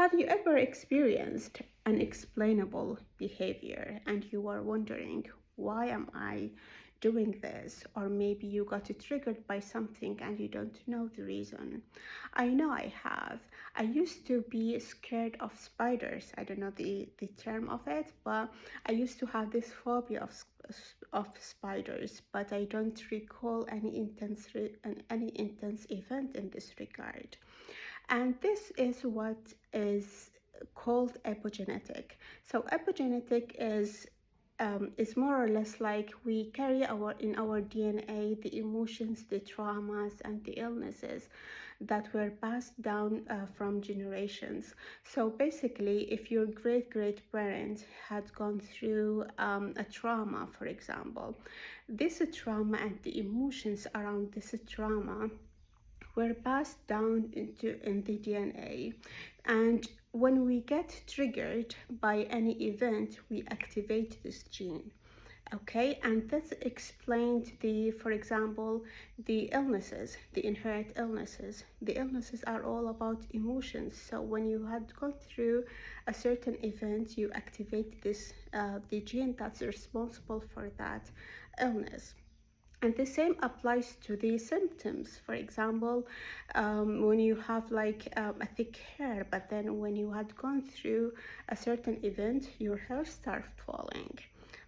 Have you ever experienced unexplainable behavior and you are wondering, why am I doing this? Or maybe you got triggered by something and you don't know the reason. I know I have. I used to be scared of spiders. I don't know the term of it, but I used to have this phobia of spiders, but I don't recall any intense event in this regard. And this is what is called epigenetic. So epigenetic is more or less like we carry in our DNA the emotions, the traumas, and the illnesses that were passed down from generations. So basically, if your great parents had gone through a trauma, for example, this trauma and the emotions around this trauma were passed down in the DNA, and when we get triggered by any event, we activate this gene. Okay, and this explained for example, the illnesses, the inherent illnesses. The illnesses are all about emotions. So when you had gone through a certain event, you activate the gene that's responsible for that illness. And the same applies to the symptoms. For example, when you have like a thick hair, but then when you had gone through a certain event, your hair started falling.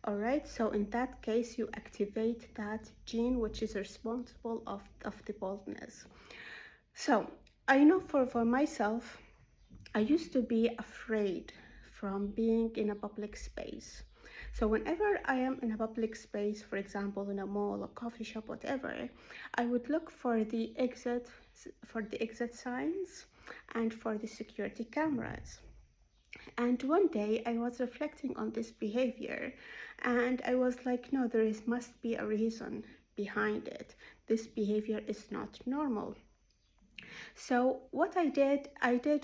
All right, so in that case, you activate that gene which is responsible of the baldness. So I know for myself, I used to be afraid from being in a public space. So whenever I am in a public space, for example, in a mall, a coffee shop, whatever, I would look for the exit signs and for the security cameras. And one day I was reflecting on this behavior and I was like, no, must be a reason behind it. This behavior is not normal. So what I did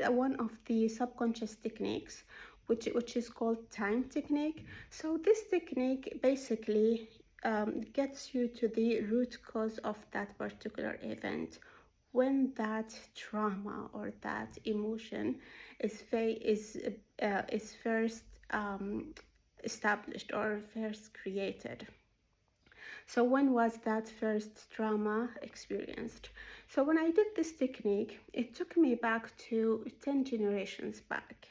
one of the subconscious techniques, which is called time technique. So this technique basically gets you to the root cause of that particular event. When that trauma or that emotion is first established or first created. So when was that first trauma experienced? So when I did this technique, it took me back to 10 generations back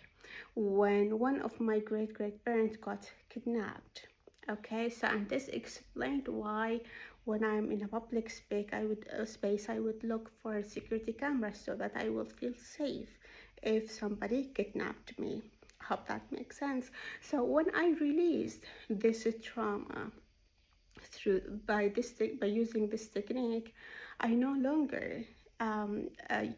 when one of my great parents got kidnapped. Okay, so and this explained why when I'm in a public space, I would look for security cameras so that I will feel safe if somebody kidnapped me. Hope that makes sense. So when I released this trauma by using this technique, I no longer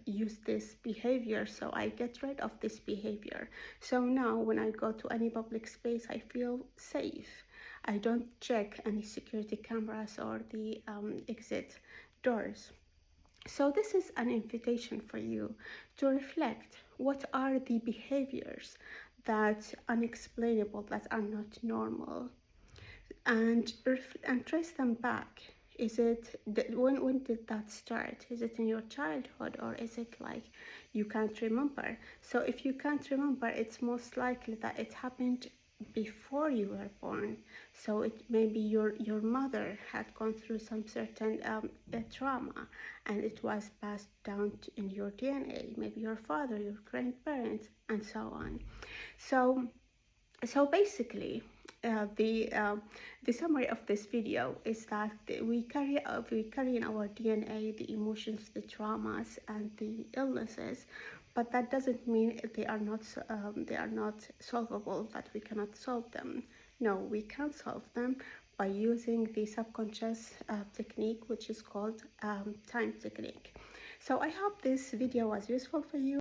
use this behavior, so I get rid of this behavior. So now when I go to any public space, I feel safe. I don't check any security cameras or the exit doors. So this is an invitation for you to reflect, what are the behaviors that unexplainable, that are not normal, and trace them back. Is it when did that start? Is it in your childhood, or is it like you can't remember? So if you can't remember, it's most likely that it happened before you were born. So it maybe your mother had gone through some certain trauma, and it was passed down in your DNA. Maybe your father, your grandparents, and so on. So basically, the summary of this video is that we carry in our DNA the emotions, the traumas, and the illnesses, but that doesn't mean they are not solvable, that we cannot solve them. No, we can solve them by using the subconscious technique, which is called time technique. So I hope this video was useful for you.